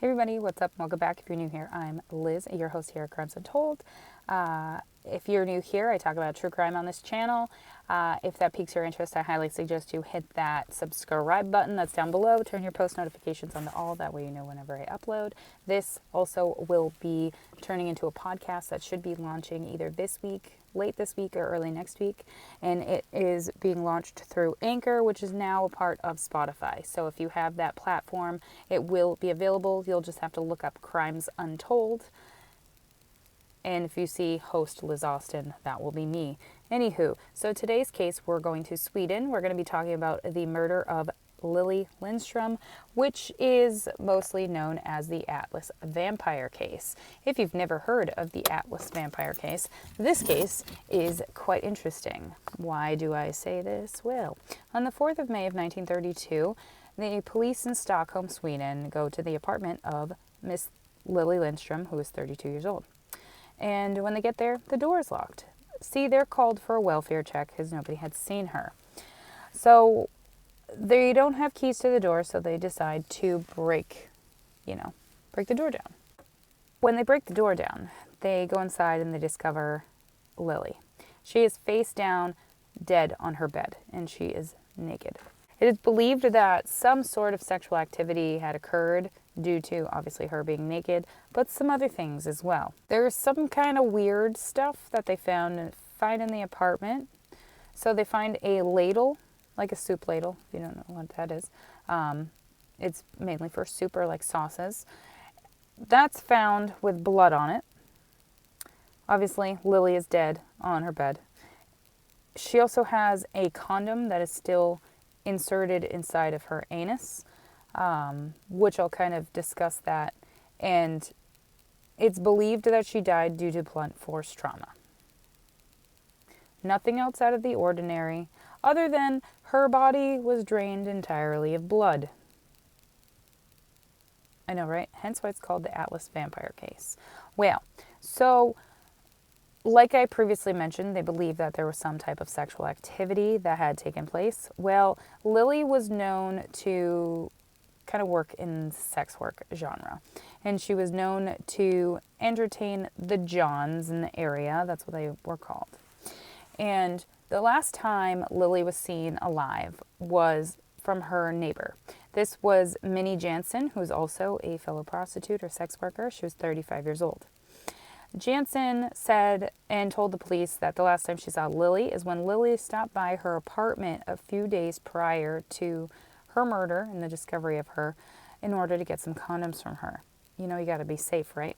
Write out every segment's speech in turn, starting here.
Hey everybody, what's up? Welcome back. If you're new here, I'm Liz, your host here at Crimes Untold. If you're new here, I talk about true crime on this channel. If that piques your interest, I highly suggest you hit that subscribe button that's down below. Turn your post notifications on to all. That way you know whenever I upload. This also will be turning into a podcast that should be launching either this week, late this week, or early next week. And it is being launched through Anchor, which is now a part of Spotify. So if you have that platform, it will be available. You'll just have to look up Crimes Untold. And if you see host Liz Austin, that will be me. Anywho, so today's case, we're going to Sweden. We're going to be talking about the murder of Lily Lindstrom, which is mostly known as the Atlas vampire case. If you've never heard of the Atlas vampire case, this case is quite interesting. Why do I say this? Well, on the 4th of May of 1932, the police in Stolkhom, Sweden, go to the apartment of Miss Lily Lindstrom, who is 32 years old. And when they get there, the door is locked. See, they're called for a welfare check because nobody had seen her. So they don't have keys to the door, so they decide to break the door down. When they break the door down, they go inside and they discover Lily. She is face down, dead on her bed, and she is naked. It is believed that some sort of sexual activity had occurred due to, obviously, her being naked, but some other things as well. There's some kind of weird stuff that they find in the apartment. So they find a ladle, like a soup ladle, if you don't know what that is. It's mainly for soup or like sauces. That's found with blood on it. Obviously, Lily is dead on her bed. She also has a condom that is still inserted inside of her anus, which I'll kind of discuss that. And it's believed that she died due to blunt force trauma. Nothing else out of the ordinary, other than her body was drained entirely of blood. I know, right? Hence why it's called the Atlas vampire case. Well, so like I previously mentioned, they believe that there was some type of sexual activity that had taken place. Well, Lily was known to kind of work in the sex work genre. And she was known to entertain the Johns in the area. That's what they were called. And the last time Lily was seen alive was from her neighbor. This was Minnie Jansen, who's also a fellow prostitute or sex worker. She was 35 years old. Jansen said and told the police that the last time she saw Lily is when Lily stopped by her apartment a few days prior to her murder and the discovery of her in order to get some condoms from her. You know, you got to be safe, right?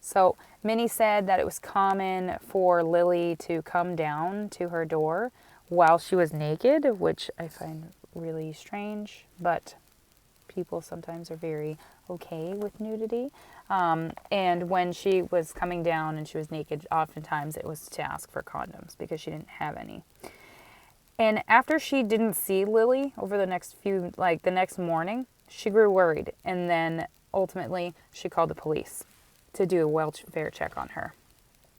So Minnie said that it was common for Lily to come down to her door while she was naked, which I find really strange, but people sometimes are very okay with nudity. And when she was coming down and she was naked, oftentimes it was to ask for condoms because she didn't have any. And after she didn't see Lily over the next morning, she grew worried. And then ultimately she called the police to do a welfare check on her.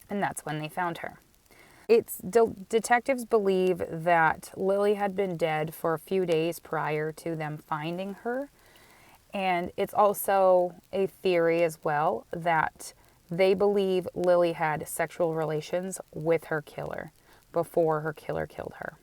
And that's when they found her. Detectives believe that Lily had been dead for a few days prior to them finding her. And it's also a theory as well that they believe Lily had sexual relations with her killer before her killer killed her.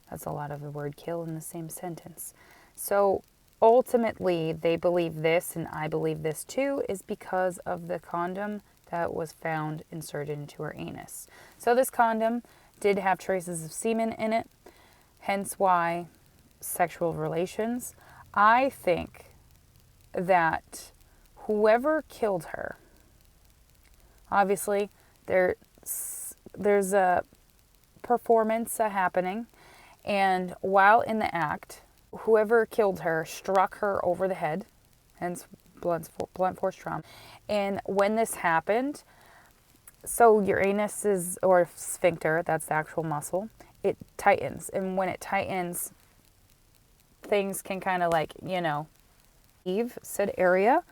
That's a lot of the word kill in the same sentence. So ultimately, they believe this, and I believe this too, is because of the condom that was found inserted into her anus. So this condom did have traces of semen in it, hence why sexual relations. I think that whoever killed her, obviously there's a performance happening, and while in the act, whoever killed her struck her over the head, hence blunt force trauma. And when this happened, so your anus or sphincter, that's the actual muscle, it tightens. And when it tightens, things can kind of leave said area.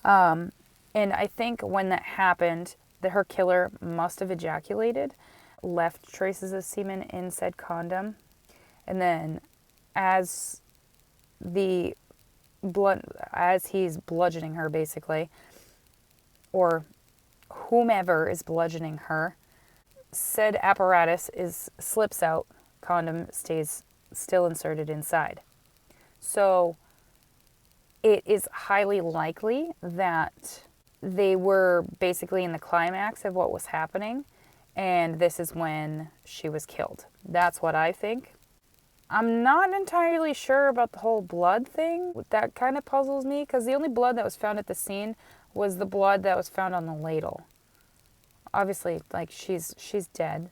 And I think when that happened, her killer must have ejaculated, left traces of semen in said condom. And then as the as he's bludgeoning her, basically, or whomever is bludgeoning her, said apparatus slips out, condom stays still inserted inside. So it is highly likely that they were basically in the climax of what was happening, and this is when she was killed. That's what I think. I'm not entirely sure about the whole blood thing. That kind of puzzles me, because the only blood that was found at the scene was the blood that was found on the ladle. Obviously, like, she's dead,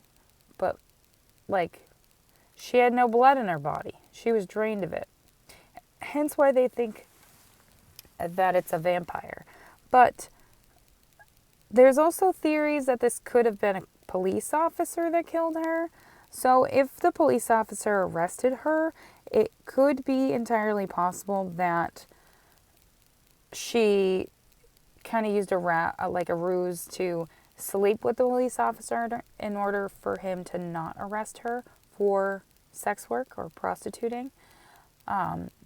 but, like, she had no blood in her body. She was drained of it. Hence why they think that it's a vampire. But there's also theories that this could have been a police officer that killed her. So if the police officer arrested her, it could be entirely possible that she kind of used a ruse to sleep with the police officer in order for him to not arrest her for sex work or prostituting,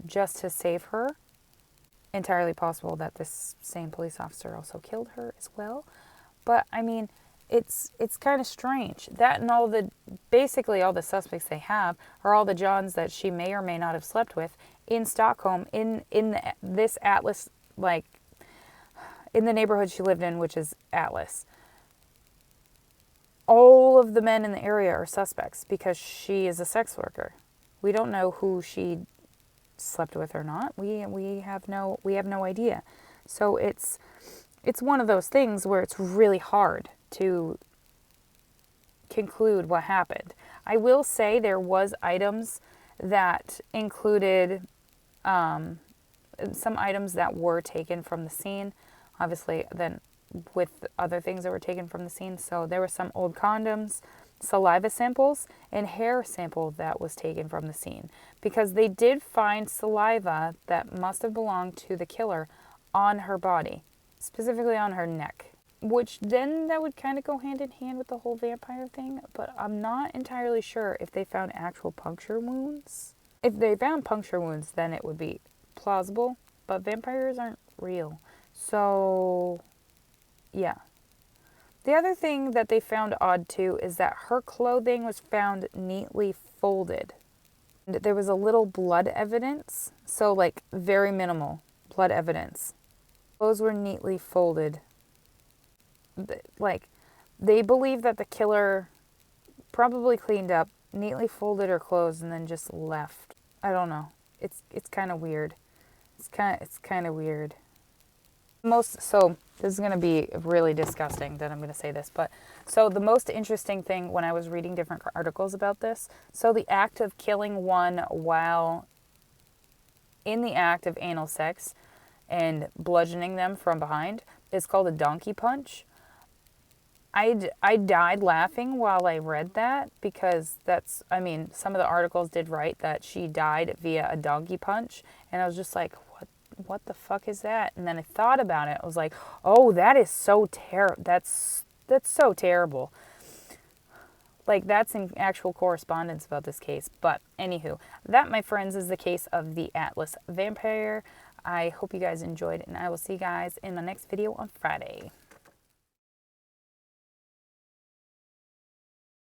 just to save her. Entirely possible that this same police officer also killed her as well. But I mean, it's kind of strange. That and basically all the suspects they have are all the Johns that she may or may not have slept with in Stockholm, in this Atlas, like, in the neighborhood she lived in, which is Atlas. All of the men in the area are suspects because she is a sex worker. We don't know who she slept with or not. We have no idea. So it's one of those things where it's really hard to conclude what happened. I will say there was items that included some items that were taken from the scene, obviously then with other things that were taken from the scene. So there were some old condoms, saliva samples, and hair sample that was taken from the scene, because they did find saliva that must have belonged to the killer on her body, specifically on her neck, which then that would kind of go hand in hand with the whole vampire thing. But I'm not entirely sure if they found actual puncture wounds. If they found puncture wounds, then it would be plausible, but vampires aren't real. So yeah. The other thing that they found odd too is that her clothing was found neatly folded. There was a little blood evidence, so like very minimal blood evidence. Clothes were neatly folded. Like, they believe that the killer probably cleaned up, neatly folded her clothes, and then just left. I don't know. It's kind of weird. It's kind of weird. So this is going to be really disgusting that I'm going to say this, but so the most interesting thing when I was reading different articles about this, so the act of killing one while in the act of anal sex and bludgeoning them from behind is called a donkey punch. I died laughing while I read that, because some of the articles did write that she died via a donkey punch, and I was just like, what the fuck is that? And then I thought about it. I was like, oh, that is so that's so terrible. Like, that's in actual correspondence about this case. But anywho, that, my friends, is the case of the Atlas vampire. I hope you guys enjoyed, and I will see you guys in my next video on Friday.